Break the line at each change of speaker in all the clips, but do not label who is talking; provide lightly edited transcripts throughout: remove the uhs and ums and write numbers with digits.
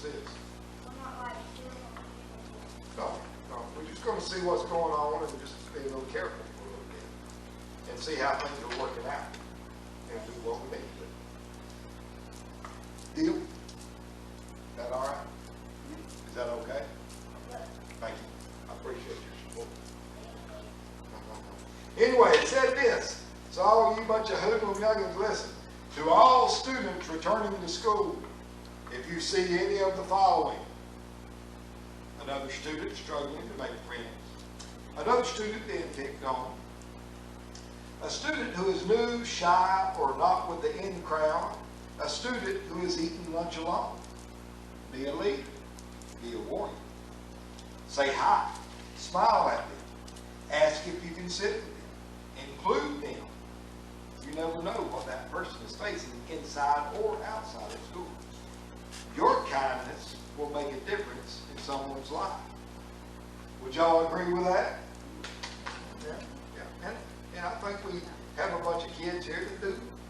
this is?
I'm not like
No, no. We're just going to see what's going on and just be a little careful for a little bit and see how things are working out and do what we need to do. Deal? Is that all right? Is that okay? Thank you. I appreciate your support. Anyway, it said this. So all you bunch of hoodlum youngins, listen. To all students returning to school, if you see any of the following: another student struggling to make friends, another student being picked on, a student who is new, shy, or not with the in crowd, a student who is eating lunch alone, be a leader, be a warrior. Say hi, smile at them, ask if you can sit with them, include them. You never know what that person is facing inside or outside of school. Your kindness will make a difference in someone's life. Would y'all agree with that? Yeah. And I think we have a bunch of kids here that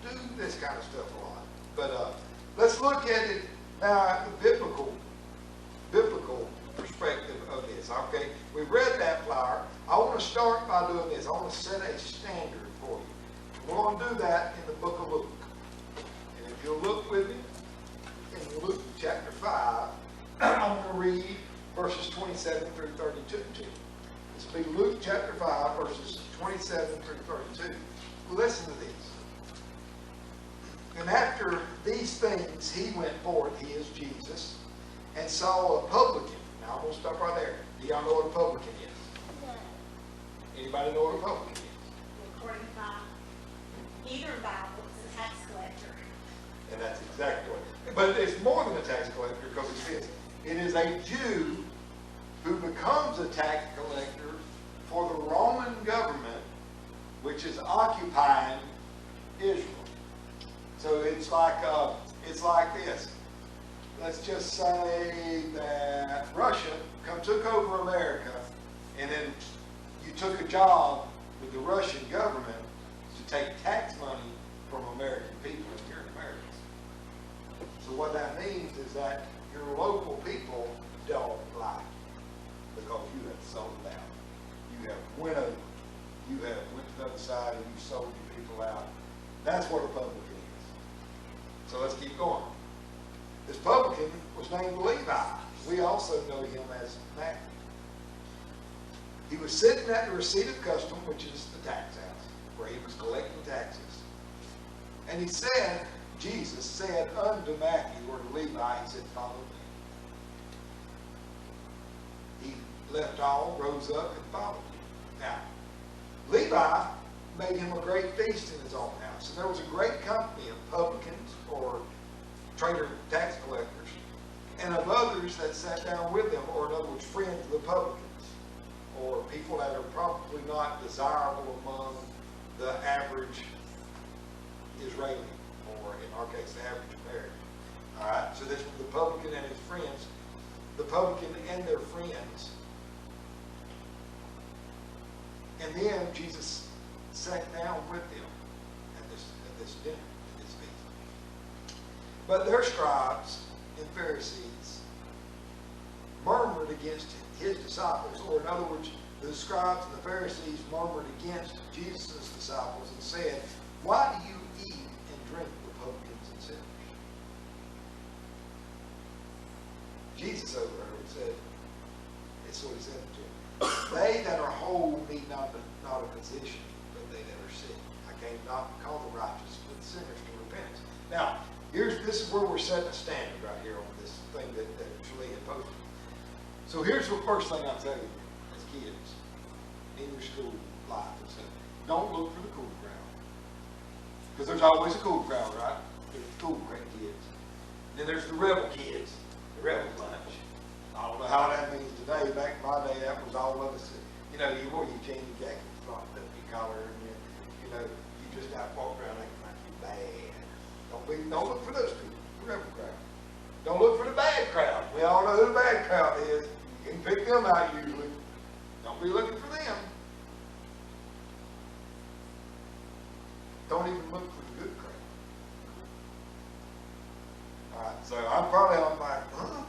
do this kind of stuff a lot. But let's look at it now at the biblical perspective of this. Okay, we've read that flyer. I want to start by doing this. I want to set a standard for you. We're going to do that in the book of Luke. And if you'll look with me in Luke chapter 5, I'm going to read verses 27 through 32 to you. This will be Luke chapter 5, verses 27 through 32. Listen to these. And after these things, he went forth, he is Jesus, and saw a publican. Now I'm going to stop right there. Do y'all know what a publican is?
no.
Anybody know what a publican is?
According to either Bible, it's a tax collector.
And that's exactly what. But it's more than a tax collector, because it says it is a Jew who becomes a tax collector for the Roman government, which is occupying Israel. So it's like this. Let's just say that Russia took over America, and then you took a job with the Russian government to take tax money from American people, and you're an American. So what that means is that your local people don't like you because you have sold out. You have went over. You have went to the other side and you sold your people out. That's what a publican is. So let's keep going. This publican was named Levi. We also know him as Matthew. He was sitting at the receipt of custom, which is the tax house, where he was collecting taxes. And he said, Jesus said unto Matthew, or to Levi, he said, follow me. He left all, rose up, and followed him. Now, Levi made him a great feast in his own house. And there was a great company of publicans, or traitor tax collectors, and of others that sat down with them, or in other words, friends of the publicans, or people that are probably not desirable among the average Israeli, or in our case, the average American. All right, so this was the publican and his friends, the publican and their friends. And then Jesus sat down with them at this dinner, at this feast. But their scribes and Pharisees murmured against his disciples, or in other words, the scribes and the Pharisees murmured against Jesus' disciples and said, why do you eat and drink with publicans and sinners? Jesus overheard and said, it's what he said to them. They that are whole need not a physician, but they that are sick. I came not to call the righteous, but sinners to repentance. Now, this is where we're setting a standard right here on this thing that Julie had posted. So here's the first thing I'll tell you as kids in your school life. Don't look for the cool crowd. Because there's always a cool crowd, right? There's the cool great kids. Then there's the rebel kids, the rebel bunch. I don't know how that means today. Back in my day, that was all of us. You know, you wore your jean jacket, frocked up your collar, and you know, you just out walk around acting like you're bad. Don't look for those people, the rebel crowd. Don't look for the bad crowd. We all know who the bad crowd is. You can pick them out usually. Don't be looking for them. Don't even look for the good crowd. All right, so I'm probably on my, huh?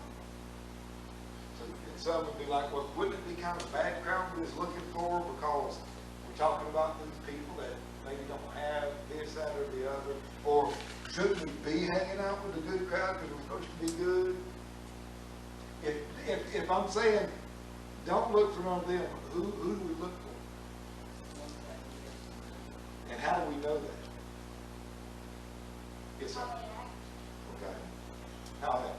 some would be like, well, wouldn't it be kind of a bad crowd we're just looking for because we're talking about these people that maybe don't have this, that, or the other? Or shouldn't we be hanging out with a good crowd because we're supposed to be good? If I'm saying don't look for none of them, who do we look for? And how do we know that? Yes, sir. Okay. How that?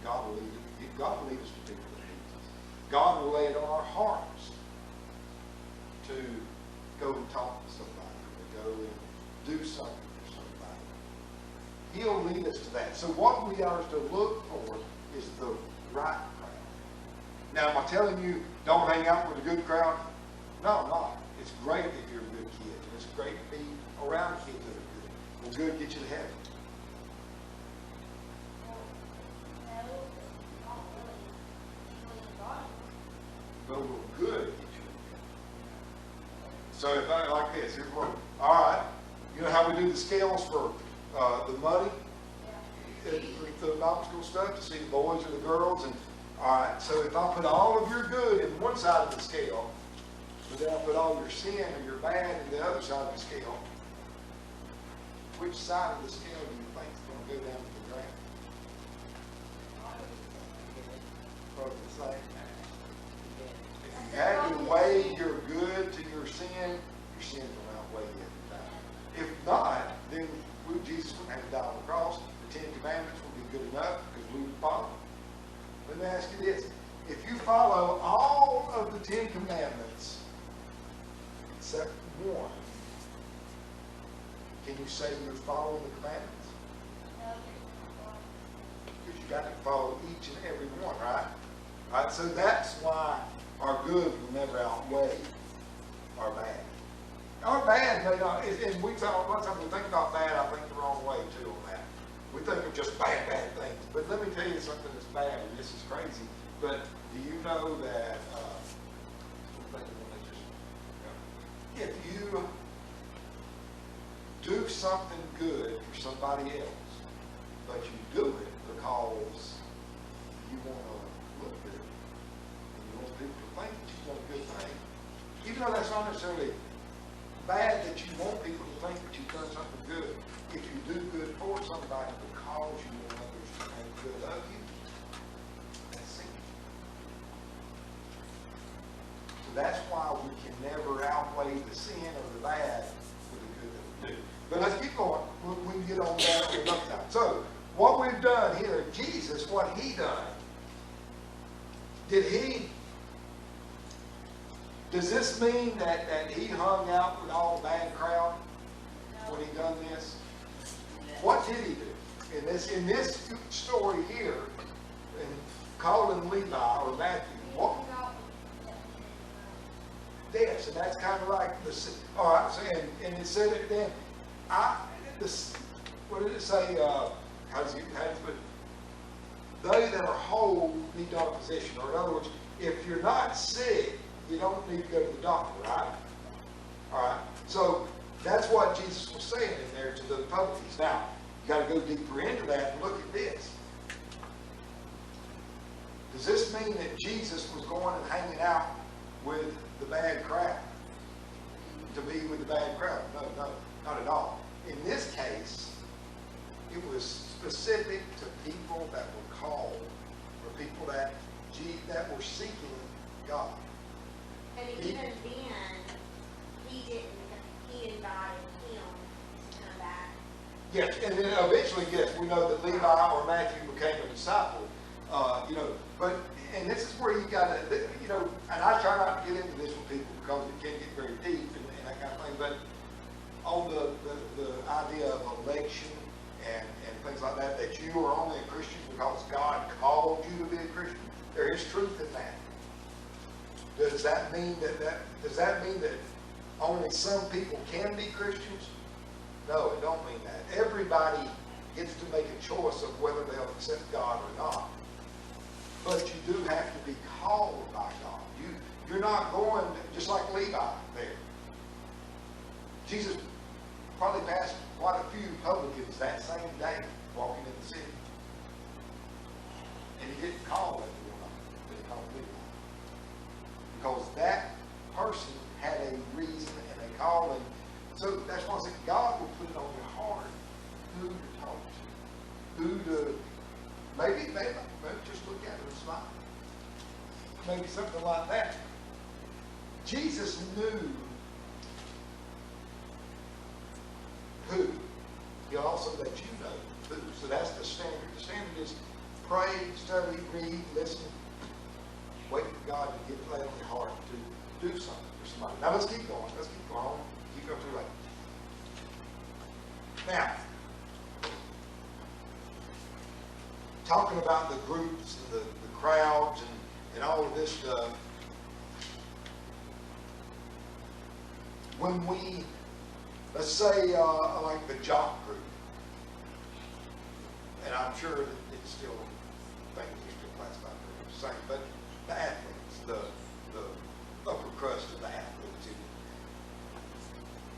God will lead us to people that need us. God will lay it on our hearts to go and talk to somebody, to go and do something for somebody. He'll lead us to that. So what we are to look for is the right crowd. Now, am I telling you don't hang out with a good crowd? No, I'm not. It's great if you're a good kid. It's great to be around kids that are good. Well, good gets you to heaven. But will good get you to heaven. So if I like this, here's what. All right, you know how we do the scales for the money, the Bible school stuff, to see the boys or the girls, and all right. So if I put all of your good in one side of the scale, but then I put all your sin or your bad in the other side of the scale, which side of the scale do you think is going to go down to the ground? Probably the same. If you had to weigh your good to your sin will outweigh it every time. If not, then Jesus wouldn't have to die on the cross. The 10 Commandments would be good enough because we would follow them. Let me ask you this. If you follow all of the 10 Commandments, except one, can you say you're following the commandments? Because you got to follow each and every one, right? All right, so that's why our good will never outweigh our bad. Our bad may not, and we talk, a lot of times we think about bad, I think the wrong way too on that. We think of just bad things. But let me tell you something that's bad, and this is crazy, but do you know that, if you do something good for somebody else, but you do it because you want to look good, and you want people to think that you've done a good thing, even though that's not necessarily bad that you want people to think that you've done something good, if you do good for somebody because you want others to think good of you, that's sin. So that's why we can never outweigh the sin or the bad with the good that we do. But let's keep going. We can get on that on another time. So, what we've done here, Jesus, what he done, does this mean that he hung out with all the bad crowd when he done this? What did he do? In this story here, in calling Levi or Matthew, what? Yes, and that's kind of like the. All right, so, and it said it then. What did it say? How does it put? They that are whole need not a physician. Or in other words, if you're not sick, you don't need to go to the doctor, right? All right. So that's what Jesus was saying in there to the Pharisees. Now, you got to go deeper into that and look at this. Does this mean that Jesus was going and hanging out with the bad crowd? To be with the bad crowd? No, not at all. In this case, it was specific to people that were called, or people that were seeking God.
But even then, he invited him to come back.
Yes, and then eventually, yes, we know that Levi or Matthew became a disciple. And this is where you got to, and I try not to get into this with people because it can get very deep and that kind of thing, but on the idea of election and things like that, that you are only a Christian because God called you to be a Christian, there is truth in that. Does that mean that only some people can be Christians? No, it don't mean that. Everybody gets to make a choice of whether they'll accept God or not. But you do have to be called by God. You're not going just like Levi there. Jesus probably passed quite a few publicans that same day walking in the city. And he didn't call everyone, but he called me. Because that person had a reason and a calling. So that's why I said God will put it on your heart who to talk to, who to, maybe just look at it and smile. Maybe something like that. Jesus knew who. He'll also let you know who. So that's the standard. The standard is pray, study, read, listen. Wait for God to get laid on your heart to do something for somebody. Now let's keep going. Let's keep going. Keep going through later. Now, talking about the groups and the crowds and all of this stuff, when we, let's say like the jock group, and I'm sure that it's still, things are still classified the same, but the athletes, the upper crust of the athletes.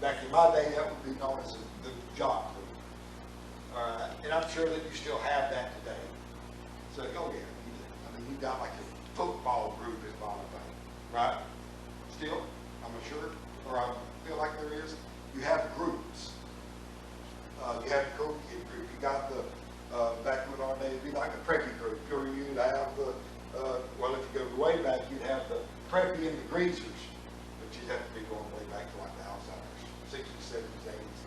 Back in my day, that would be known as the jock group. All right, and I'm sure that you still have that today. So, oh yeah, I mean, you've got like a football group is one thing, right? Still, I'm sure, or I feel like there is. You have groups. You have the cool kid group. You got the back in our day, it'd be like a preppy group. Or you'd have the well, if you go way back, you'd have the preppy and the greasers, but you'd have to be going way back to like the Alzheimer's, 60s, 70s, 80s.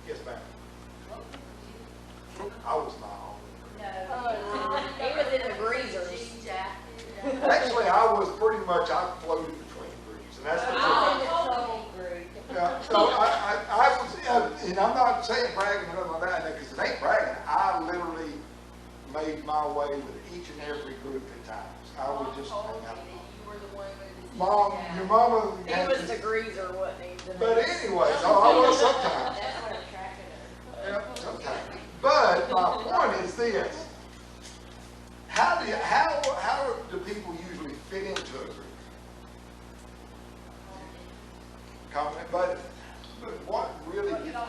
Yes, ma'am. I was not on it.
He was in the greasers.
Actually, I was pretty much, I floated between groups, and that's the truth. Yeah, so I was, and I'm not saying bragging or nothing like that, because it ain't bragging. I literally made my way with each and every group at times. I would just hang out. Mom, your mama.
He was the greaser, wasn't he?
But anyway, so I was sometimes.
That's what attracted her.
Yeah, sometimes. But my point is this. How do people usually fit into a group? Comment, but what really gets people?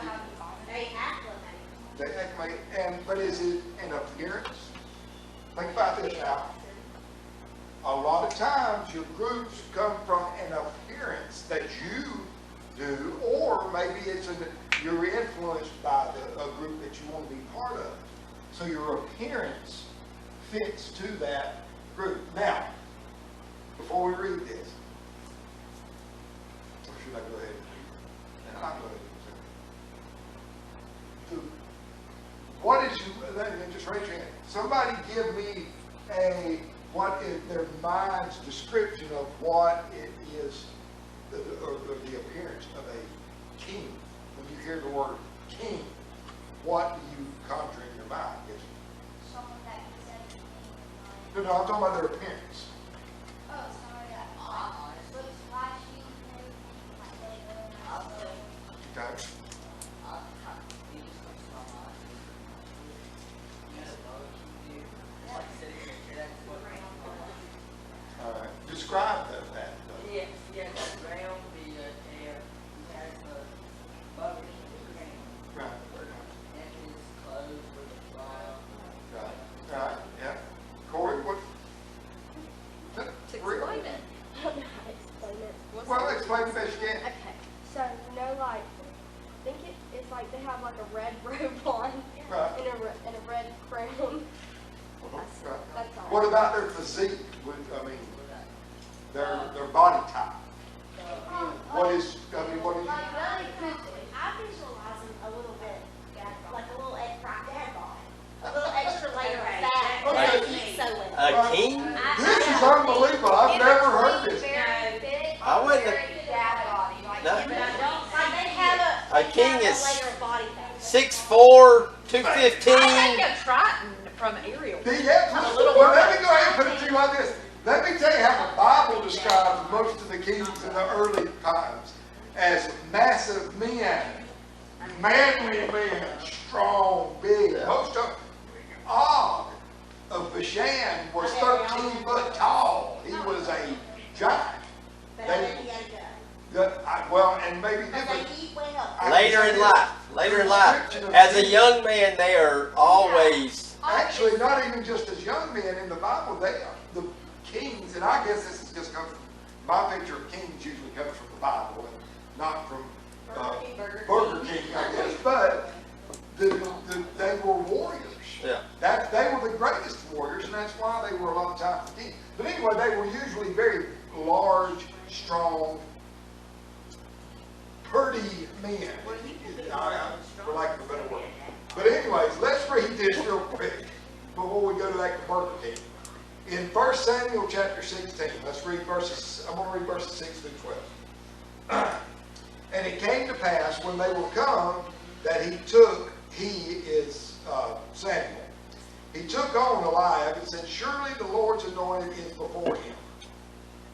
They acclimate.
They acclimate, but is it an appearance? Think about this now. A lot of times your groups come from an appearance that you do, or maybe you're influenced by a group that you want to be part of. So your appearance fits to that group. Now, before we read this, or should I go ahead and I'll go ahead and do. What is just raise your hand. Somebody give me what is their mind's description of what it is, or the appearance of a king. When you hear the word king, what do you conjure in your mind? Yes.
Someone that is everything.
No, I'm talking about their appearance.
Oh, somebody that looks flashy and everything, like they go and
Okay. All right. Describe that.
Yes, it's round, he has the bucket
Right.
and his clothes with a flower.
Right. Yeah. Corey, what?
Explain it.
Explain it.
Well, explain the best you can.
Okay, so like, I think it's like they have like a red robe on
Right.
and a red crown.
Right.
That's all.
What about their physique? Their body type. What is? What is?
Like really quickly, I visualize them a little bit, like a little extra dad bod, a little extra layer of fat.
Okay.
that he's so in.
A king?
This is unbelievable. I've never heard this.
very big,
I wouldn't.
very dad body. Like,
No.
Like they have
A king
they have
is
a layer of body fat.
6'4",
I
215.
think of Triton from Ariel.
Yeah, well, let me go ahead and put it to you like this. Let me tell you how the Bible describes most of the kings in the early times as massive men, manly men, strong, big. Most of Og of Bashan was 13 foot tall. He was a giant.
But I think he had a gun.
Well, and maybe
Because
different.
they keep well.
Later in life, as a young man, they are always,
Actually, not even just as young men in the Bible, the kings, and I guess this is just comes from, my picture of kings usually comes from the Bible, and not from Burger King, I guess, but they were warriors.
yeah.
They were the greatest warriors, and that's why they were a lot of times the king. But anyway, they were usually very large, strong, pretty men, for lack of a better word. But anyways, let's read this real quick before we go to that Burger King. In 1 Samuel chapter 16, let's read verses, I'm going to read verses 6 through 12. And it came to pass when they were come that he is Samuel. He took on Eliab and said, surely the Lord's anointed is before him.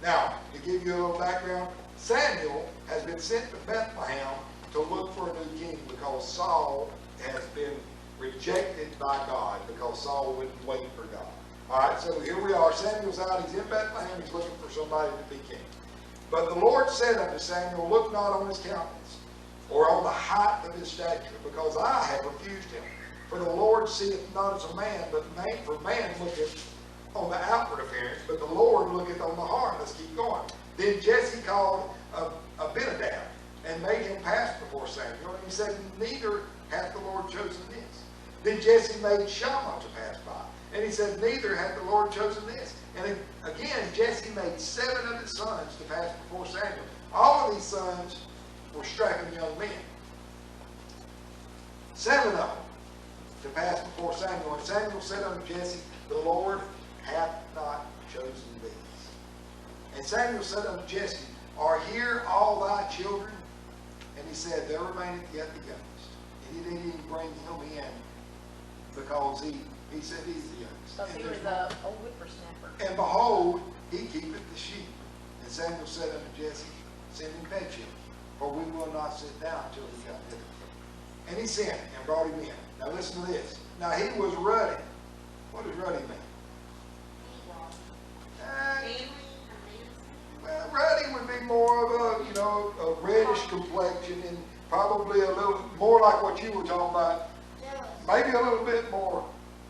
Now, to give you a little background, Samuel has been sent to Bethlehem to look for a new king because Saul has been rejected by God because Saul wouldn't wait for God. All right, so here we are. Samuel's out. He's in Bethlehem. He's looking for somebody to be king. But the Lord said unto Samuel, look not on his countenance or on the height of his stature, because I have refused him. For the Lord seeth not as a man, but for man looketh on the outward appearance, but the Lord looketh on the heart. Let's keep going. Then Jesse called Abinadab and made him pass before Samuel, and he said, neither hath the Lord chosen this. Then Jesse made Shammah to pass by, and he said, neither hath the Lord chosen this. And again, Jesse made 7 of his sons to pass before Samuel. All of these sons were strapping young men. 7 of them to pass before Samuel. And Samuel said unto Jesse, the Lord hath not chosen these. And Samuel said unto Jesse, are here all thy children? And he said, there remaineth yet the youngest. And he didn't bring him in because he said he's the youngest.
So he was a whippersnapper.
And behold, he keepeth the sheep. And Samuel said unto Jesse, send and fetch him, for we will not sit down till he come hither. And he sent and brought him in. Now listen to this. Now he was ruddy. What does ruddy mean? Well, ruddy would be more of a reddish complexion and probably a little more like what you were talking about. Maybe a little bit more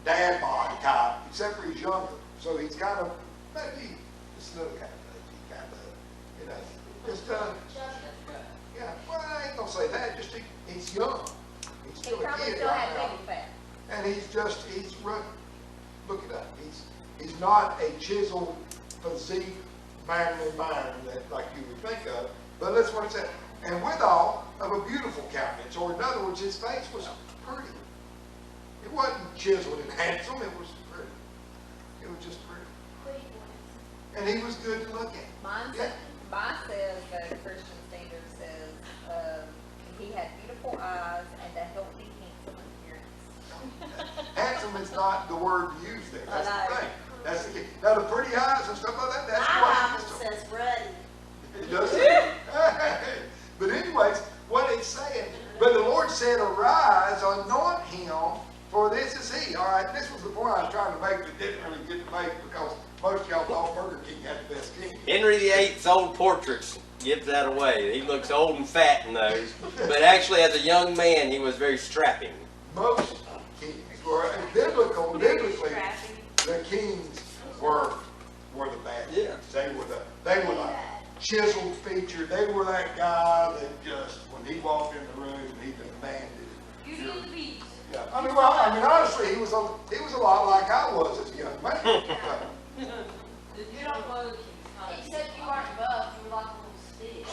dad bod type, except for he's younger. So he's kind of, maybe just a little kind of, just yeah, well, I ain't gonna say that, just he's young. He's
He
still a
probably
kid
still
right
had
now.
baby fat.
And he's ruddy. Look it up. He's not a chiseled physique, manly man that like you would think of, but that's what it said. And withal of a beautiful countenance, or in other words, his face was pretty. It wasn't chiseled and handsome, it was pretty. It was just pretty. And he was good to look at.
Mine says that a Christian standard says he had beautiful eyes and a healthy, handsome appearance.
Handsome is not the word used there. That's
I
the
know.
thing. That's the key. Now the pretty eyes and stuff like that, that's
My
what
Bible says ruddy.
it does say. But anyways, what it's saying, but the Lord said, arise, anoint him, for this is he. All right, this was the point I was trying to make, but didn't really get to make because most of y'all thought Burger King had the best king.
Henry VIII's old portraits gives that away. He looks old and fat in those. But actually, as a young man, he was very strapping.
Most kings were biblically, the kings were the bad kings.
Yeah.
They were the chiseled feature. They were that guy that just, when he walked in the room, he demanded it.
Beauty and the Beast.
Yeah. I mean, honestly, he was a lot like I was as a young man.
You don't know.
Except you weren't buff, you were like a little stick.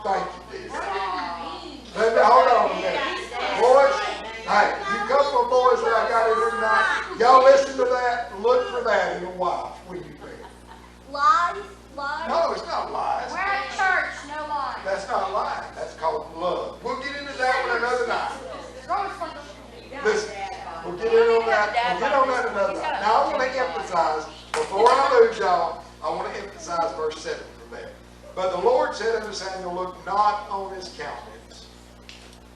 Thank you, dear.
What do you mean?
Let me, hold on a minute. Boys, hey, you couple of boys that I got in here tonight, y'all listen to that, look for that in a wife when you marry.
Lies?
No, it's not lies.
We're at church, no lying.
That's not lying. That's called love. We'll get into that one another night. Listen, we'll get into that. We'll get on that another night. Now I want to emphasize, before I lose y'all, I want to emphasize verse 7 from there. But the Lord said unto Samuel, look not on his countenance,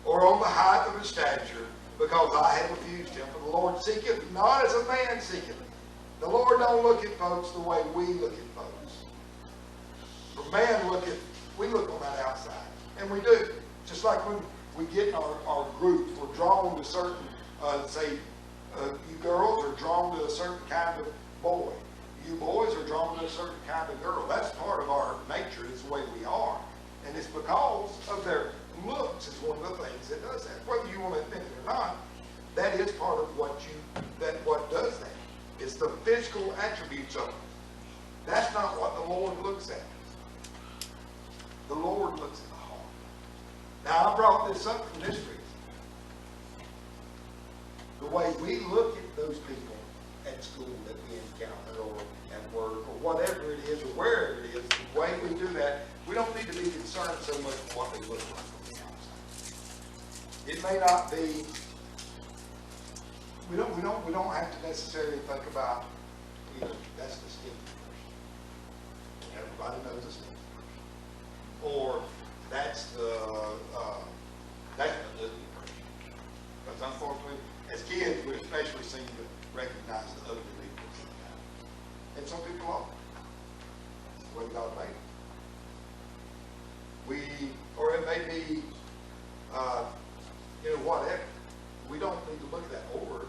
or on the height of his stature, because I have refused him. For the Lord seeketh not as a man seeketh. The Lord don't look at folks the way we look at folks. For man we look on that outside. And we do. Just like when we get in our groups, we're drawn to certain, you girls are drawn to a certain kind of boy. You boys are drawn to a certain kind of girl. That's part of our nature, is the way we are. And it's because of their looks is one of the things that does that. Whether you want to admit it or not, that is part of what does that. It's the physical attributes of it. That's not what the Lord looks at. The Lord looks at the heart. Now, I brought this up from this reason. The way we look at those people at school that we encounter, or at work, or whatever it is, or wherever it is, the way we do that, we don't need to be concerned so much with what they look like on the outside. It may not be. We don't have to necessarily think about, that's the stinky person. Everybody knows the stinky person. Or that's the ugly person. Because unfortunately, as kids, we especially seem to recognize the ugly people sometimes. And some people are. That's the way God made them. Or it may be, whatever. We don't need to look at that over.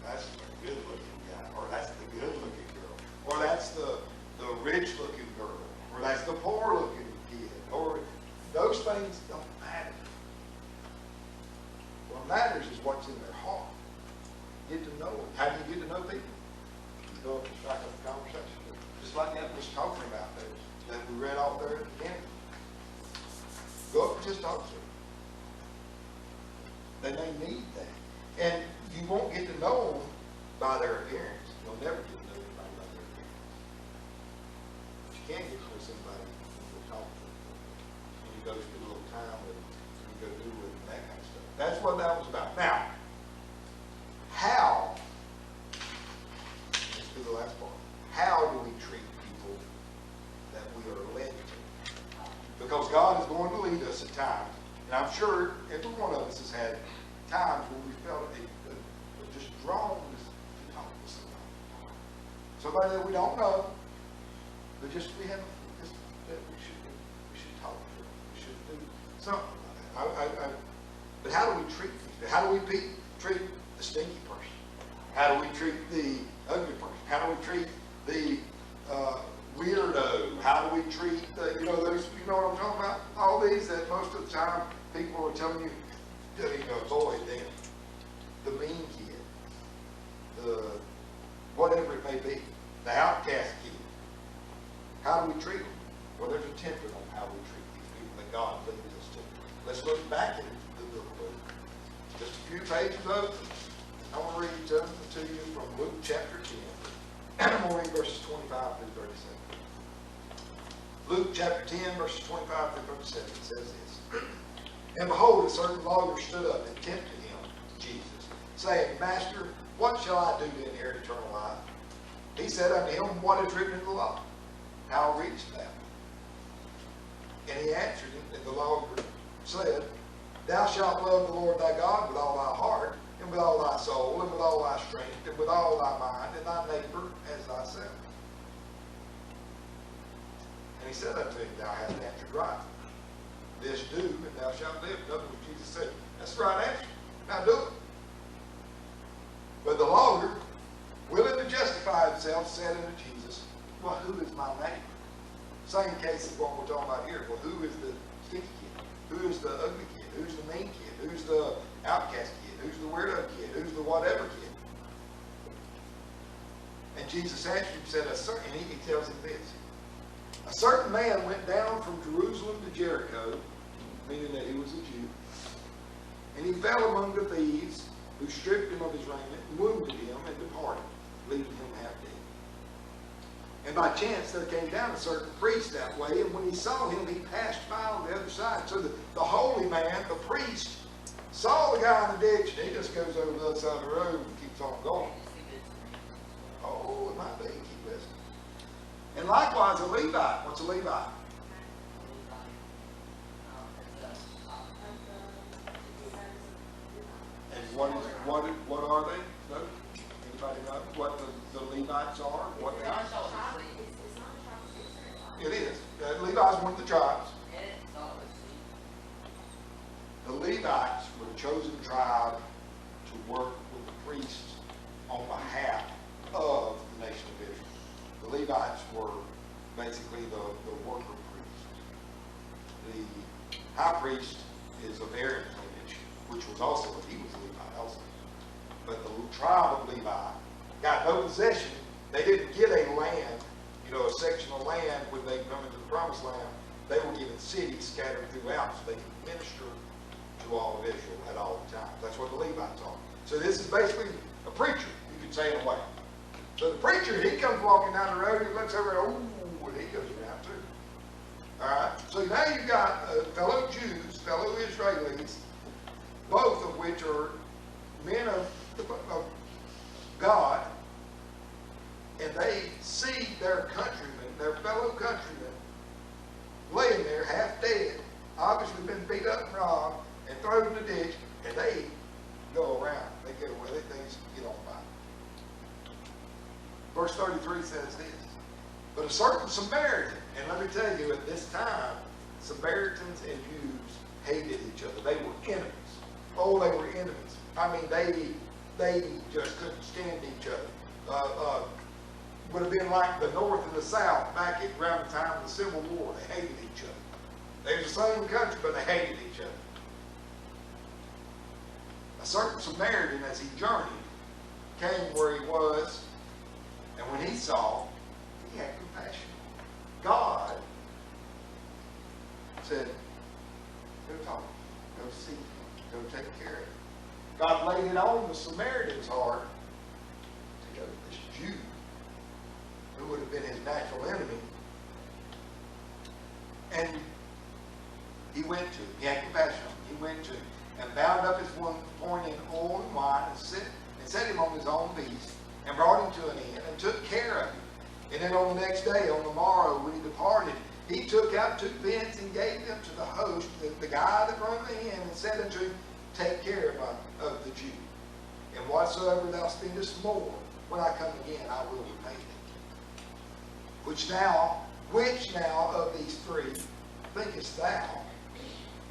That's the good looking guy, or that's the good looking girl, or that's the rich looking girl, or that's the poor looking kid, or those things don't matter. What matters is what's in their heart. Get to know them. How do you get to know people? You go up and strike up a conversation. Just like that was talking about those that we read off there at the beginning. Go up and just talk to them. They may need that. And you won't get to know them by their appearance. You'll never get to know anybody by their appearance. But you can get to know somebody when you talk to them. When you go spend a little time with them, when you go do with them, that kind of stuff. That's what that was about. Now, how, let's do the last part. How do we treat people that we are led to? Because God is going to lead us at times. And I'm sure every one of us has had times when we felt just drawn to talk to somebody. Somebody that we don't know, but just we should talk to them. We should do something like that. But how do we treat people? How do we treat the stinky person? How do we treat the ugly person? How do we treat the weirdo? How do we treat the, those, you know what I'm talking about? All these that most of the time people are telling you, avoid them. The mean kid, the whatever it may be, the outcast kid. How do we treat them? Well, there's a template on how we treat these people that God leads us to. Let's look back at the book of Luke. Just a few pages open. I want to read something to you from Luke chapter 10. I'm going to read verses 25 through 37. Luke chapter 10, verses 25 through 37. It says this. And behold, a certain lawyer stood up and tempted him, Jesus, saying, Master, what shall I do to inherit eternal life? He said unto him, What is written in the law? How readest thou? And he answered him, and the lawyer said, Thou shalt love the Lord thy God with all thy heart, and with all thy soul, and with all thy strength, and with all thy mind, and thy neighbor as thyself. And he said unto him, Thou hast answered right. This do, and thou shalt live. In other words, Jesus said, that's the right answer. Now do it. But the lawyer, willing to justify himself, said unto Jesus, Well, who is my neighbor? Same case as what we're talking about here. Well, who is the stinky kid? Who is the ugly kid? Who's the mean kid? Who's the outcast kid? Who's the weirdo kid? Who's the whatever kid? And Jesus answered him and said, and he tells him this. A certain man went down from Jerusalem to Jericho, meaning that he was a Jew, and he fell among the thieves, who stripped him of his raiment, and wounded him, and departed, leaving him half dead. And by chance there came down a certain priest that way, and when he saw him, he passed by on the other side. So the holy man, the priest, saw the guy in the ditch, and he just goes over the other side of the road and keeps on going. Oh, it might be. Keep listening. And likewise a Levite. What's a Levite? And what are they? No? Anybody know what the Levites are? What they are? Levi's one of the tribes.
And it's not a
The Levites were the chosen tribe to work with the priests on behalf of the nation of Israel. The Levites were basically the worker priests. The high priest is of Aaron's lineage, which was also, he was a Levite also. But the tribe of Levi got no possession. They didn't get a land, a section of land when they come into the promised land. They were given cities scattered throughout so they could minister to all of Israel at all times. That's what the Levites are. So this is basically a preacher, you could say in a way. So the preacher, he comes walking down the road, he looks over, oh, and he goes around too. All right. So now you've got fellow Jews, fellow Israelis, both of which are men of God, and they see their countrymen, their fellow countrymen, laying there half dead, obviously been beat up and robbed, and thrown in the ditch, and they go around. They get away. Things get on by. Verse 33 says this, but a certain Samaritan, and let me tell you, at this time, Samaritans and Jews hated each other. They were enemies. Oh, they were enemies. I mean, they just couldn't stand each other. Would have been like the North and the South back at around the time of the Civil War. They hated each other. They were the same country, but they hated each other. A certain Samaritan, as he journeyed, came where he was, and when he saw, he had compassion. God said, go talk, go see, go take care of it. God laid it on the Samaritan's heart to go to this Jew, who would have been his natural enemy. And he went to him. He had compassion on him. He went to him and bound up his wound, pouring in oil and wine, and set him on his own beast, and brought him to an inn, and took care of him. And then on the next day, on the morrow, when he departed, he took out 2 pence and gave them to the host, the guy that run the inn, and said unto him, take care of the Jew. And whatsoever thou spendest more, when I come again, I will repay thee. Which now of these 3 thinkest thou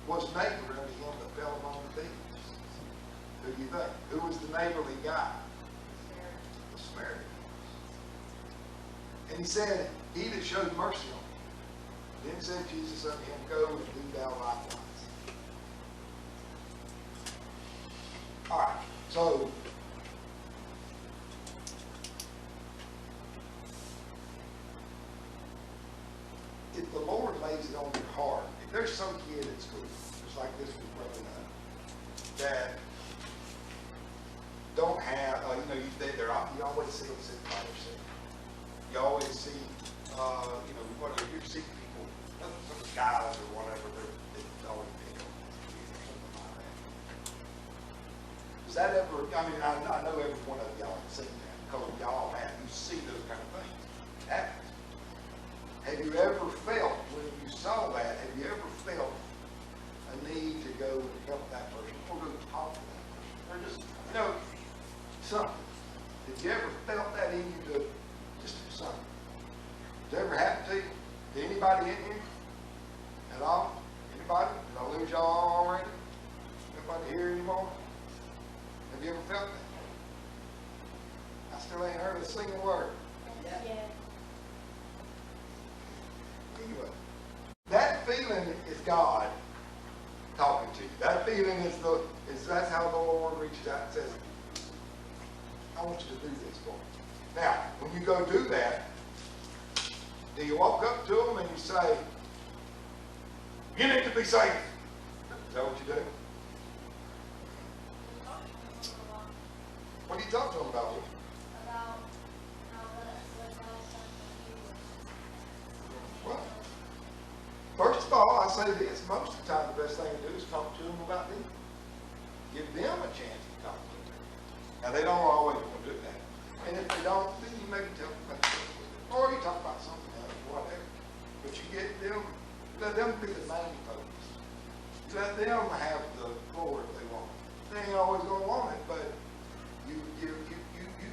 was neighbor unto him that fell among the thieves? Who do you think? Who was the neighborly guy? The Samaritan. And he said, he that showed mercy on him. Then said Jesus unto him, go and do thou likewise. All right, so if the Lord lays it on your heart, if there's some kid at school, just like this was growing up, that don't have, you always see them sitting by themselves. You always see, whatever you see people, some guys or whatever, they're always pick on something like that. Does that ever, I know every one of y'all have seen that, because y'all have, you see those kind of things happen. Have you ever felt, when you saw that, have you ever felt a need to go and help that person, or go talk to that person, or just, something? Have you ever felt that in you to just do something? Does it ever happen to you? To anybody in here? At all? Anybody? Did I lose y'all already? Nobody here anymore? Have you ever felt that? I still ain't heard a single word.
Yeah.
Anyway, that feeling is God talking to you. That feeling is that's how the Lord reaches out and says, I want you to do this for me. Now, when you go do that, do you walk up to them and you say, you need to be safe? Is that what you do? What do you talk to them about? Well, first of all, I say this. Most of the time, the best thing to do is talk to them about them. Give them a chance to talk to them. Now, they don't always want to do that. And if they don't, then you maybe tell them about it. Or you talk about something else, whatever. But you get them, let them be the main focus. Let them have the glory they want. They ain't always going to want it, but you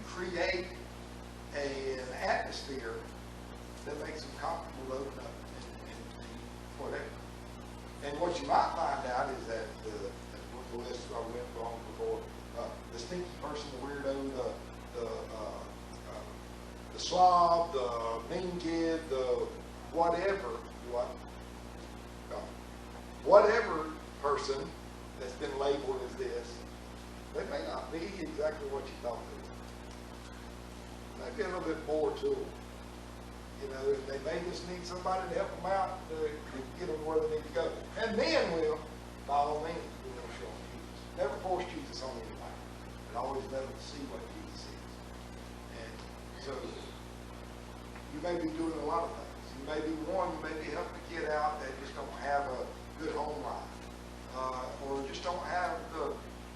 create an atmosphere that makes them comfortable to open up and whatever. And what you might find out is that the list I went on before, the stinky person, the weirdo, the slob, the mean kid, the whatever, whatever person that's been labeled as this, they may not be exactly what you thought they were. Maybe a little bit more to them. You know, they may just need somebody to help them out to get them where they need to go. And men will, by all means, we will show them Jesus. Never force Jesus on anybody, but always let them see what Jesus is. And so, you may be doing a lot of things. You may be helping a kid out that just don't have a good home life, or just don't have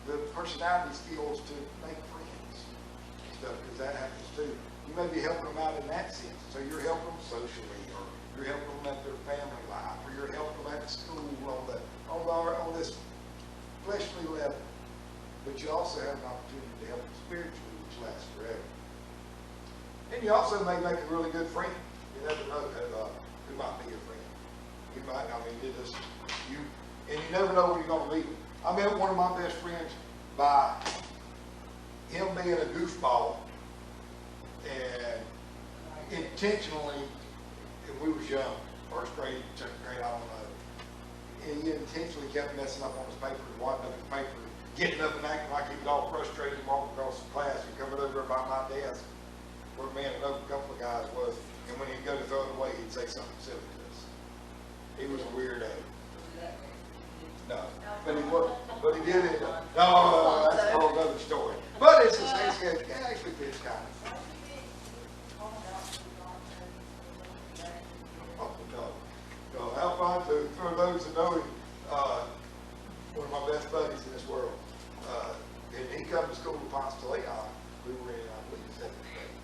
the personality skills to make friends and stuff, because that happens too. You may be helping them out in that sense. So you're helping them socially, or you're helping them at their family life, or you're helping them at school on this fleshly level. But you also have an opportunity to help them spiritually, which lasts forever. And you also may make a really good friend. You never know who might be your friend. You might, and you never know when you're going to meet them. I met one of my best friends by him being a goofball, and intentionally, and we was young, first grade, second grade, I don't know, and he intentionally kept messing up on his paper and wadding up his paper, getting up and acting like he was all frustrated, walking across the class and coming over by my desk, where me and another couple of guys was, and when he'd go to throw it away, he'd say something silly to us. He was a weirdo. No, but he was, but he did it. No, that's a whole other story. But it's actually fits kind of. No, Alfonso, for those who know him, one of my best buddies in this world. And he come to school in Ponce de Leon. We were in, I believe, second grade.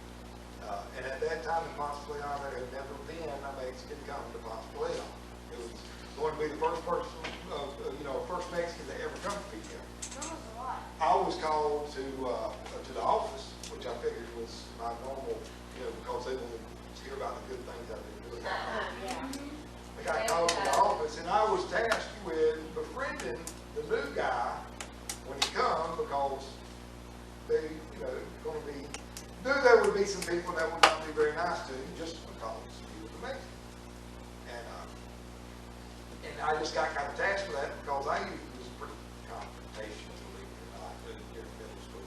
And at that time in Ponce de Leon, there had never been a Mexican coming to Ponce de Leon. It was going to be the first person, first Mexican to ever come to PTO. I was called to the office, which I figured was my normal, because they wanted to hear about the good things I've been doing. I got called to the office, and I was tasked with befriending the new guy when he comes, because they, going to be, there would be some people that would not be very nice to him just because he was a Mexican. And I just got kind of tasked with that because I usually was pretty confrontational, believe it or not, during middle school.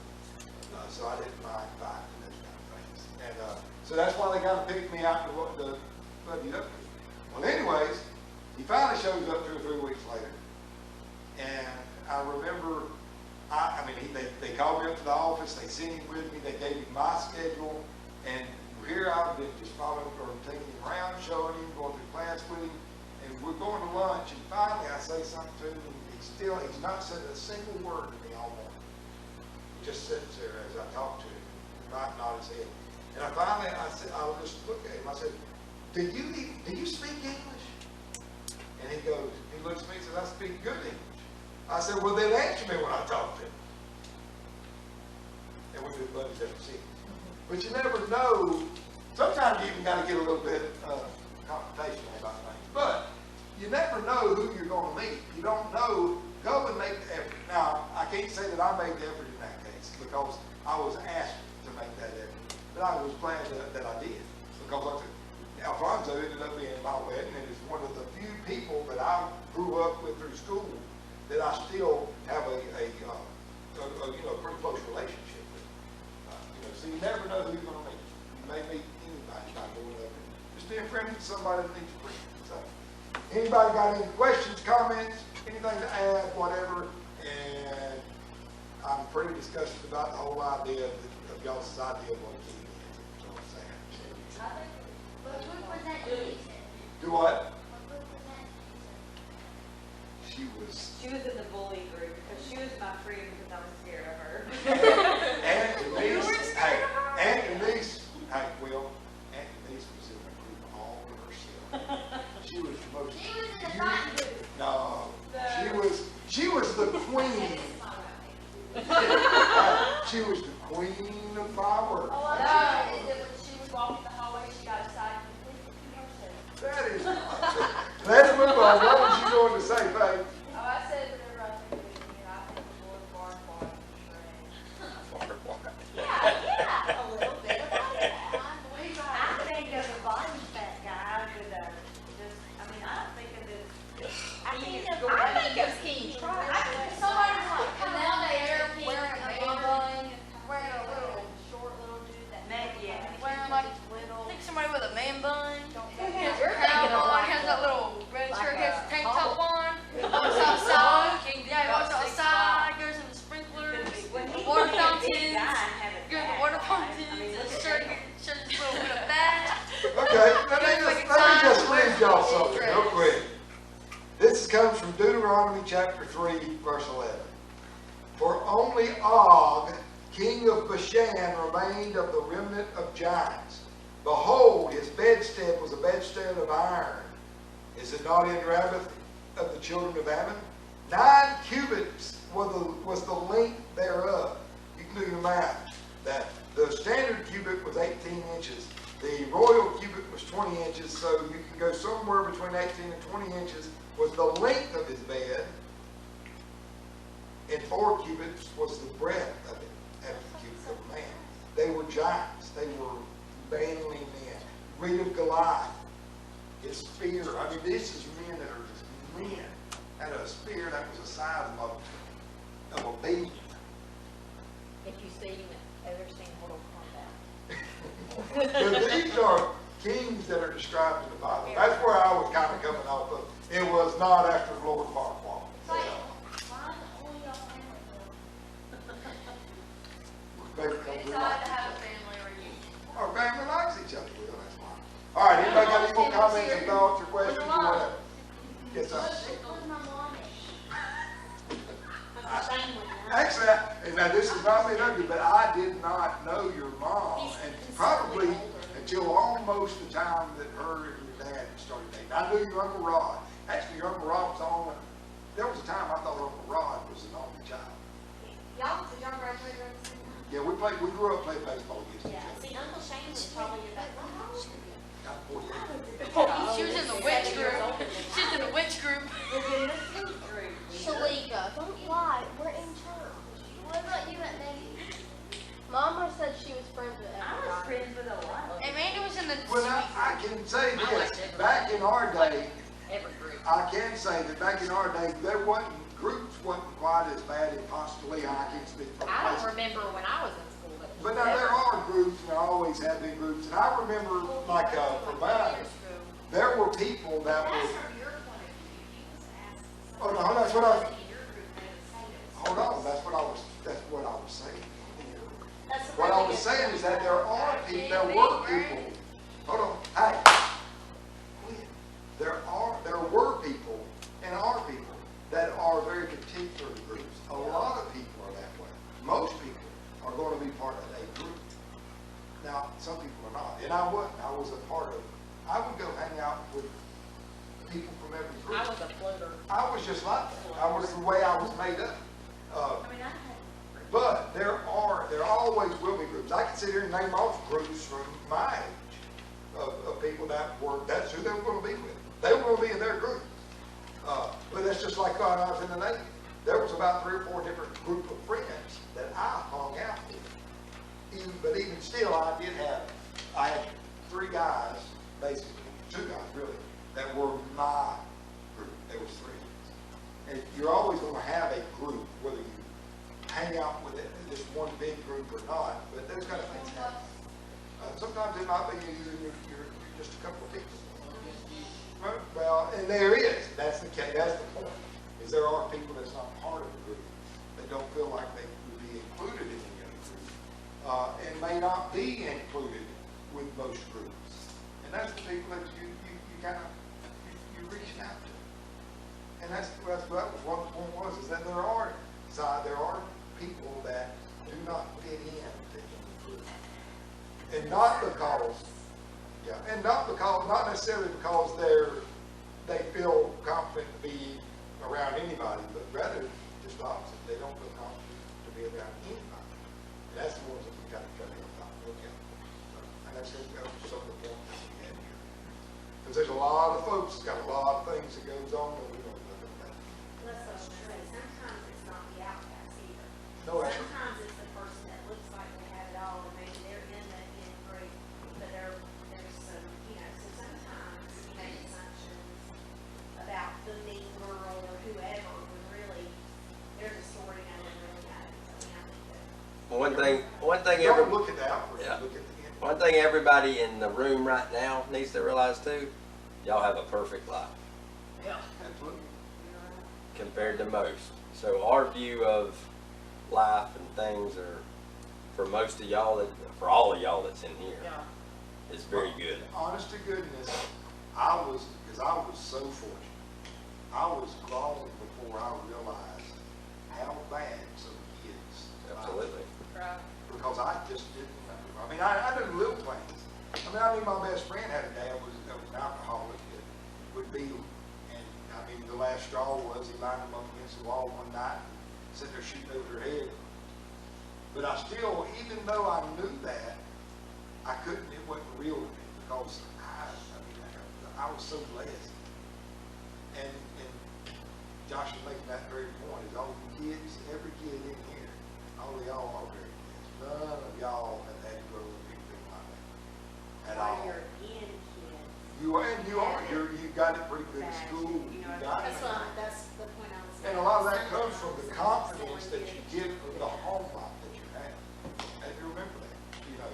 So I didn't mind fighting and those kind of things. And so that's why they kind of picked me out to buddy up with. Well, anyways, he finally shows up 2 or 3 weeks later. And I remember, they called me up to the office, they sent him with me, they gave me my schedule, and here I've been just following or taking him around, showing him, going through class with him, and we're going to lunch, and finally I say something to him, and he's not said a single word to me all morning. He just sits there as I talk to him, right nod his head. And I said, I'll just look at him, I said, do you speak English? And he looks at me and says, I speak good English. I said, well, then answer me when I talk to him. And we've been buddies ever since. But you never know. Sometimes you even got to get a little bit confrontational about things. But you never know who you're going to meet. You don't know. Go and make the effort. Now, I can't say that I made the effort in that case because I was asked to make that effort. But I was glad that I did. Because Alfonso ended up being my wedding, and it's one of the few people that I grew up with through school that I still have a pretty close relationship with. So you never know who you're going to meet. You may meet anybody by going up and just being friendly with somebody that needs a friend. So, anybody got any questions, comments, anything to add, whatever? And I'm pretty disgusted about the whole idea of y'all's idea of what a kid is. That's what I'm saying. Do what? She was
She was in the bully group because she was my friend because I was scared of her.
Aunt Denise. Aunt Denise was in the group all to herself. She was the most.
She was in the front group.
No, she was the queen. She was the queen of fireworks.
Oh, I know. And then when she was walking the hallway, she got excited.
That is. Let's move on. What was you going to say, Faith?
Oh, I said whatever I think of it, I think the Lord barn barn
Yeah, a little bit about that. I think of a body fat guy with a, just, I mean, I don't think of it, I think of
King
somebody's like,
And now they're wearing a man bun, wearing a little short little dude that.
yeah.
Wearing like,
Little.
I think somebody with a man bun. Has
You're
a crown
thinking of
on,
like
has that little red
like
shirt,
a
has a tank top
Hulk.
on. Goes outside, yeah, goes outside, goes in the sprinklers,
When he
water
could be a big
fountains,
guy and have a
goes in
dad
the water
bod.
fountains,
I mean,
and
look at
shows
that.
just a little bit of fat.
Okay, let me just read y'all something real quick. This comes from Deuteronomy chapter 3, verse 11. For only Og, king of Bashan, remained of the remnant of giants. Behold, his bedstead was a bedstead of iron. Is it not in Rabbith of the children of Ammon? 9 cubits was the length thereof. You can do your math. That the standard cubit was 18 inches. The royal cubit was 20 inches, so you can go somewhere between 18 and 20 inches was the length of his bed, and 4 cubits was the breadth of it, after the cubit of a man. They were giants. They were manly men. Read of Goliath, his spear. I mean, this is men that are just men. Had a spear that was the size of a beam.
If you see him, ever seen Mortal Kombat?
But these are kings that are described in the Bible. That's where I was kind of coming off of. It was not after the Lord Farquhar.
Why only your family
It's hard to have a family reunion.
Our family likes each other, Will, that's why. All right, anybody got any more comments or thoughts or questions or whatever? Yes, sir.
Where's my mom?
Actually, and now this is not me ugly, but I did not know your mom, and probably until almost the time that her and your dad started dating. I knew your Uncle Rod. Actually, your Uncle Rod was the only. There was a time I thought Uncle Rod was the only child.
Y'all graduated around the same time?
Yeah, we grew up playing baseball against each
Yeah,
other.
see, Uncle Shane was probably about,
Got 48.
She was in the witch group. She was in the witch group. Shalika, don't lie. We're in church.
What about you and Maggie?
Mama said she was friends with
I was
everybody.
friends with a lot of them.
Amanda was in the.
Well, I can say this, back in our day,
Every group.
I can say that back in our day, groups wasn't quite as bad as possibly, I can speak for the
I don't
place.
remember when I was in school, but.
But now there are groups, and there always have been groups, and I remember, like, for mine, there were people that were,
That's from your point of view, you was asked.
oh, no, that's what I,
Your group made us say this.
hold on, that's what I was saying.
That's the
What I
thing
was
is-
saying is that there were people, hold on, hey, quit. There were people, and are people, that are very particular groups. A lot of people are that way. Most people are going to be part of a group. Now, some people are not, and I wasn't. I was a part of, I would go hang out with people from every group.
I was a floater.
I was just like that. I was the way I was made up.
I mean, I had.
But there always will be groups. I can sit here and name off groups from my age of people that's who they were going to be with. They were going to be in their group. But that's just like when I was in the Navy. There was about 3 or 4 different group of friends that I hung out with. But even still, I had 3 guys, basically, 2 guys really, that were my group. There was 3. And you're always going to have a group, whether you hang out with this one big group or not, but those kind of things happen. Sometimes it might be you're just a couple of people. Right? Well, and there is. That's the case. That's the point. Is there are people that's not part of the group that don't feel like they would be included in the other group, and may not be included with most groups. And that's the people that you kind of you reach out to. And that's what the point was, is that there are people that do not fit in to any group. And not necessarily because they feel confident to be around anybody, but rather just the opposite. They don't feel confident to be around anybody. And that's the ones that we got to look at. And that's some of the points that we had here. Because there's a lot of folks that's got a lot of things that goes on that we don't know about.
Let's go straight. Sometimes it's not the outcast either.
No, that's right.
Sometimes it's the person that looks like they have it all, and maybe they're in the in group, but there's some, you know, so sometimes you make assumptions about the mean girl or whoever, when really, there's a story no one really knows. I mean, I think that.
One thing every,
Don't look at the outward,
Yeah.
look at the inward.
one thing everybody in the room right now needs to realize too, y'all have a perfect life
Absolutely.
compared to most. So our view of life and things are, for most of y'all, for all of y'all that's in here, is very good.
Honest to goodness, because I was so fortunate. I was grown before I realized how bad some kids.
Absolutely.
Right.
Because I just didn't know. I mean, I knew little things. I mean, I knew my best friend had a dad that was an alcoholic that would beat him. And I mean, the last straw was he lined them up against the wall one night and sat there shooting over their head. But I still, even though I knew that, I couldn't, it wasn't real to me because I was so blessed. And Josh is making that very point, is all the kids, every kid in here, all of y'all are very blessed. None of y'all have had to grow up anything like that at all.
While you're in kids.
You are, you got it pretty good at school.
You know,
You got it.
that's the point I was
And
saying.
a lot of that comes from the confidence that you get from the home life that you have. And you remember that, you know,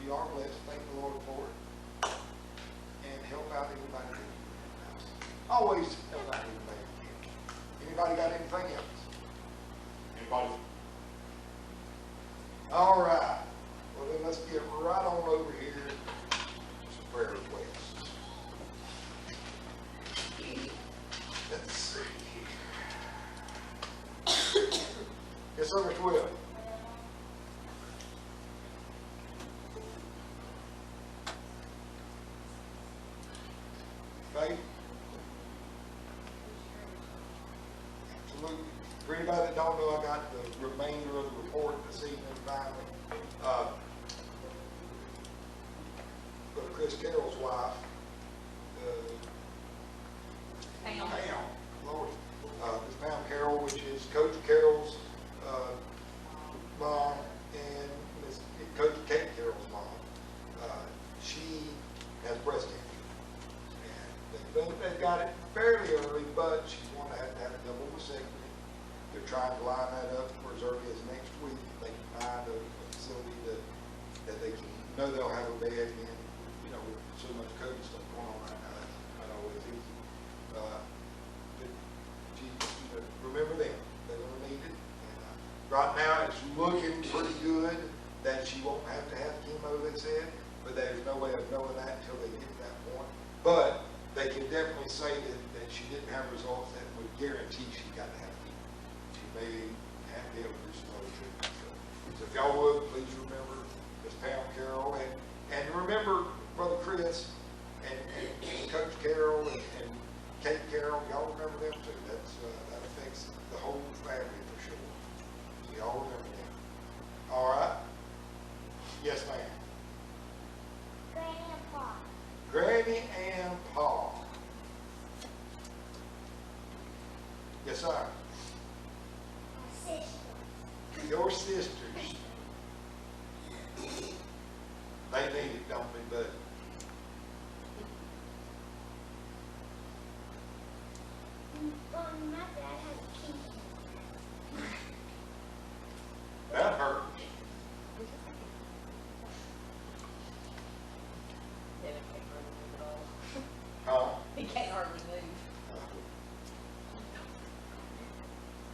you are blessed, thank the Lord for it. And help out anybody that you can. Always help out anybody you can. Anybody got anything else? Anybody? All right. Well, then let's get right on over here to some prayer requests. Let's see here. Yes, sir, Mr. Will. Faith? Absolutely. For anybody that don't know, I got the remainder of the report this evening finally. But Chris Carroll's wife, Pam, Lord, Miss Pam Carroll, which is Coach Carroll's mom, and Miss Coach Kate Carroll's mom. She has breast cancer, and they've got it fairly early, but she's going to have a double mastectomy. They're trying to line that up for as early as next week. They can find a facility that they can know they'll have a bed in. You know, with so much COVID stuff going on right now, that's not always easy. But remember them. They're going to need it. And right now, it's looking pretty good that she won't have to have chemo, they said. But there's no way of knowing that until they get to that point. But they can definitely say that she didn't have results that would guarantee she got to have chemo. She may have to be able to do some other treatment. So if y'all would, please remember Miss Pam Carroll. And remember Brother Chris and Coach Carroll and Kate Carroll. Y'all remember them too. That affects the whole family for sure. So y'all remember them. All right. Yes, ma'am.
Granny and Pa.
Granny and Pa. Yes, sir.
My sister.
Your sisters. They need it, don't they, bud?
My dad has a key.
That hurt.
Devin can't hardly move at all.
Huh?
He can't hardly move.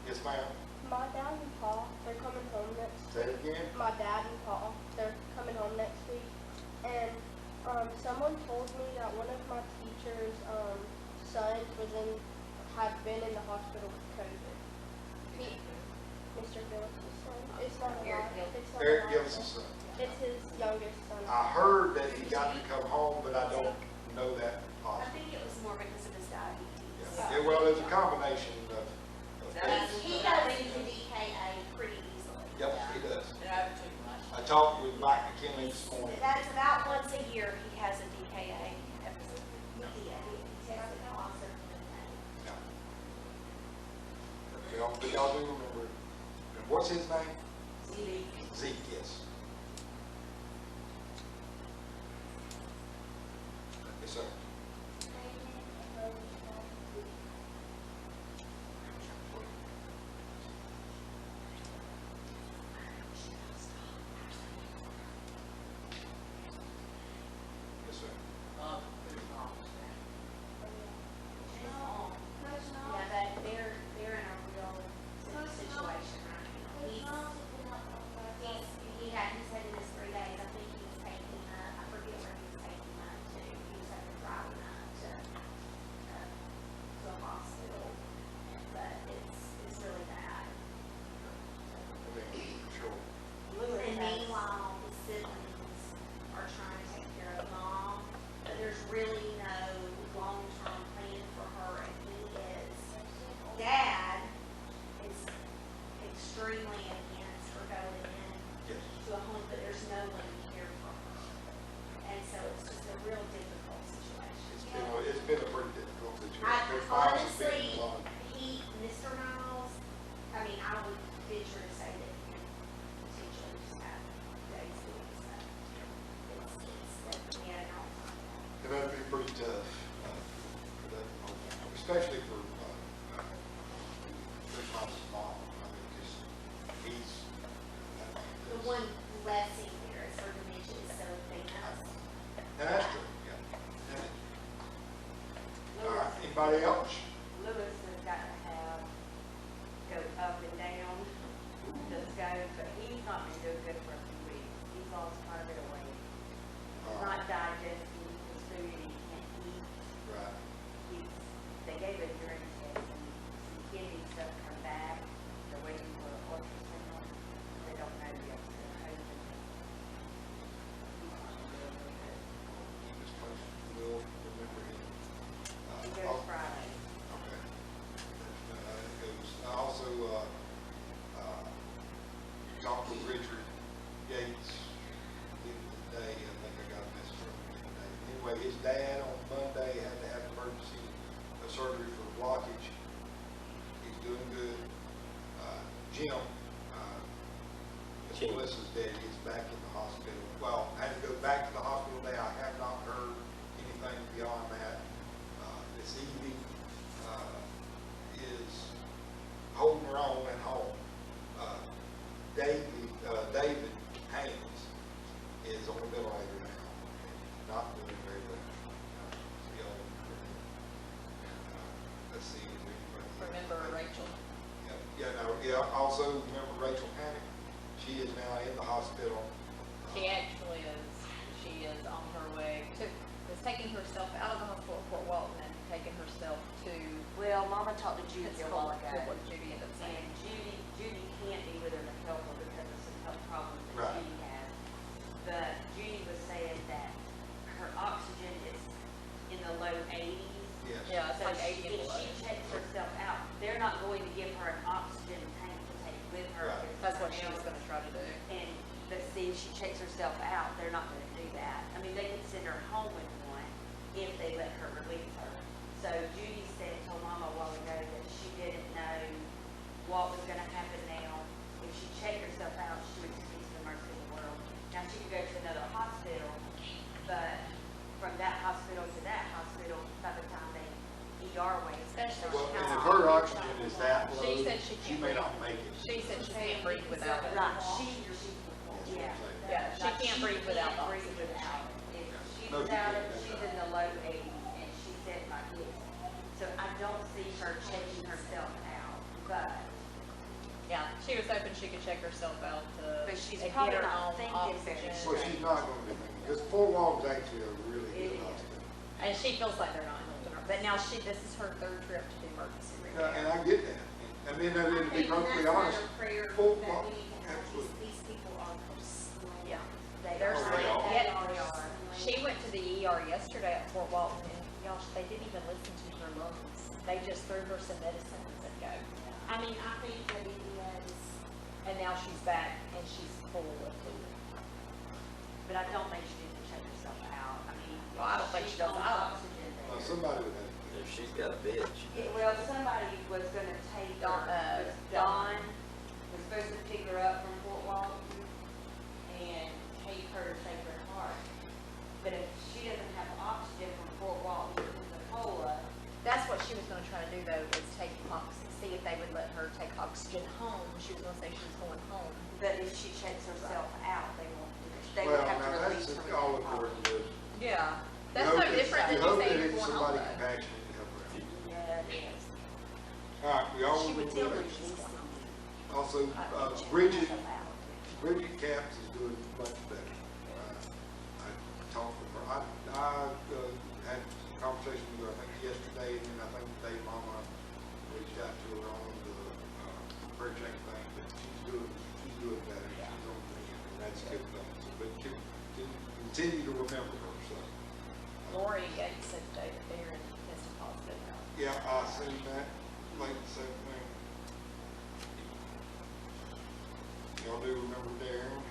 Yes, ma'am.
My dad and Pa, they're coming home next.
Say it again.
My dad and Pa, they're coming home next week, and someone told me that one of my teacher's sons had been in the hospital with COVID. Mr. Phillips' son. It's not
Eric
alive. It's not
Eric
alive.
Gillis' son.
It's his youngest son.
I heard that he got to come home, but I don't know that
I
possible.
think it was more because of his diabetes.
Yeah, well, it's a combination of
He goes into DKA pretty easily.
Yep, he does.
Have too much.
I talked with Mike McKinley this morning.
That's about once a year he has a DKA episode.
but y'all do remember, and what's his name? Zeke, yes. Yes, sir. Yes, sir.
Yeah, they're in a real situation right now. He said in his 3 days, I think he was taking, I forget where he was taking up to. He was having to drive him up to a hospital, but it's really bad.
I mean, sure.
And meanwhile, the siblings are trying to take care of mom, but there's really no long-term plan for her, and dad is extremely against her going in
Yes.
to a home, but there's no one here for her. And so it's just a real difficult situation.
It's been a pretty difficult situation.
I
There's miles of
honestly,
being alone.
Mr. Miles, I mean, I would venture to say that he potentially just have days doing stuff. It's definitely at an all-time low.
And that'd be pretty tough, for that, especially for, Chris Thomas' mom. I mean, because he's.
The one blessing there is her dementia is so advanced.
And that's true, yeah. All right, anybody else?
Lewis has got to go up and down the scale, but he's not been doing good for a few weeks. He's lost quite a bit of weight. He's not digesting his food, he can't eat.
Right.
They gave a urine test and some kidney stuff come back. They're waiting for an ultrasound. They don't know yet. So hoping he's not going to do real good.
Keep this close. We'll remember him.
He goes Friday.
Okay. It goes, I also, talked with Richard Yates the end of the day. I think I got a message from him today. Anyway, his dad on Monday had to have emergency surgery for a blockage. He's doing good. Jim,
Jim.
Melissa's daddy, is back in the hospital. Well, had to go back to the hospital today. I have not heard anything beyond that. This evening, is holding her own at home. David Haynes is on the ventilator now, and not doing very well. Let's see.
Remember Rachel?
Also remember Rachel Panic. She is now in the hospital.
She actually is, she is on her way is taking herself out of the hospital at Fort Walton and taking herself to.
Well, Mama talked to Judy
It's
a while
called-
ago.
What Judy ended up saying.
And Judy can't be with her to help her because of some health problems that
Right.
Judy has. But Judy was saying that her oxygen is in the low 80s.
Yes.
Yeah, it's
So
like 80 and
if
below.
she checks herself out, they're not going to give her an oxygen tank to take with her.
Right.
if
That's what she
someone
was
else-
gonna try to do.
And, but see, if she checks herself out, they're not gonna do that. I mean, they could send her home with one if they let her release her. So Judy told Mama a while ago that she didn't know what was gonna happen now. If she checked herself out, she would just be to the mercy of the world. Now, she could go to another hospital, but from that hospital to that hospital, by the time they ER waits.
Especially
Well,
she
and
has-
if her oxygen is that low,
She said she
she
can't
may
breathe.
not make it.
She said she can't breathe without it.
Right,
Yeah.
Yeah, she
Like,
can't breathe without the
breathe
oxygen.
without it. If she's
No, she
without
can't.
it, she's in the low 80s, and she said like this. So I don't see her checking herself out, but
Yeah, she was hoping she could check herself out to
But she's
get
probably
her
not
own
thinking
oxygen.
very
Well, she's not going to be, because Fort Walton's actually a really
It
good
is.
hospital.
And she feels like they're not helping her. But now this is her third trip to the emergency room.
Yeah, and I get that. And then, to be perfectly honest, Fort Walton, absolutely.
These people are slim.
Yeah.
they
They're
are.
slim.
They
Yet
are.
she went to the ER yesterday at Fort Walton and y'all, they didn't even listen to her lungs. They just threw her some medicine and said go.
I mean, I think that it is,
And now she's back and she's full of fluid.
But I don't think she needs to check herself out. I mean.
Well, I don't think she does
she's on
either.
oxygen there.
Somebody would have to.
If she's got a bed, she
Yeah,
does.
well, somebody was gonna take her.
Don they would let her take oxygen home. She was gonna say she was going home.
But if she checks herself out, they won't do it. They
Well,
would have to
now
release
that's
her.
all
within
according
policy.
to.
Yeah. That's no different than you
hope
saying
that
you're
it's
going home
somebody
though.
compassionate to help her out.
Yeah, it is.
All right, we all
She
will
would
do
tell me
that.
she's going home.
Also,
Check
Bridget,
herself out.
Bridget Capps is doing much better. I talked with her, I had a conversation with her, I think yesterday, and then I think today Mama reached out to her on the, prayer check thing, but she's doing better, she's on the mend, and that's a good thing. So, but continue to remember her, so.
Lori Gates said today that Darren tested positive.
Yeah, I seen that, like the same thing. Y'all do remember Darren?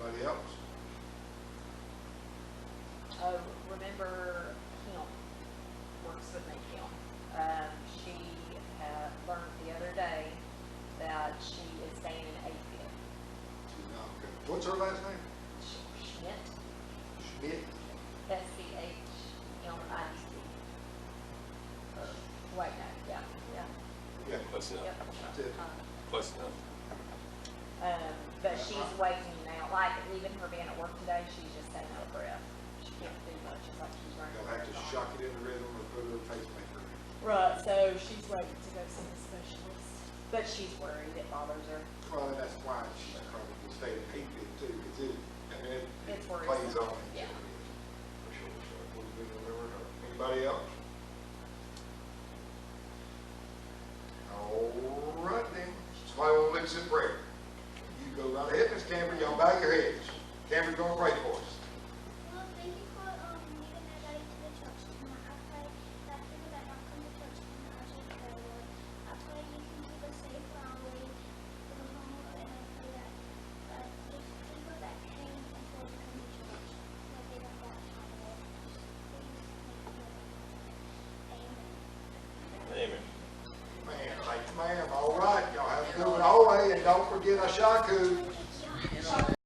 Anybody else?
Oh, remember Kim, works with me, Kim. She had learned the other day that she is staying in AFib.
Okay. What's her last name?
Schmidt,
Schmidt?
SCHMIT. Wait, no, yeah.
Yeah.
Close enough.
Yep.
That's it.
Close enough.
But she's waiting now, like even her being at work today, she's just taking out a breath. She can't do much, it's like she's running.
They'll have to shock it into rhythm or put a pacemaker in.
Right, so she's waiting to go see a specialist, but she's worried, it bothers her.
Well, and that's why she's probably staying in AFib too, because it
It's
plays
worrisome.
on.
Yeah.
For sure, so we'll remember her. Anybody else? All right then, somebody want to lead us in prayer? You go right ahead, Miss Camber, y'all bow your heads. Camber's gonna pray for us.
Well, thank you for leading everybody to the church tonight. I pray that people that don't come to church tonight are safe there, Lord. I pray you can keep us safe on our way to the home, Lord, and I pray that just people that came and failed to come to church, that they don't that time, Lord. Please make it better. Amen.
Amen.
Man, thank you, ma'am. All right, y'all have a good one always, and don't forget Ashaku.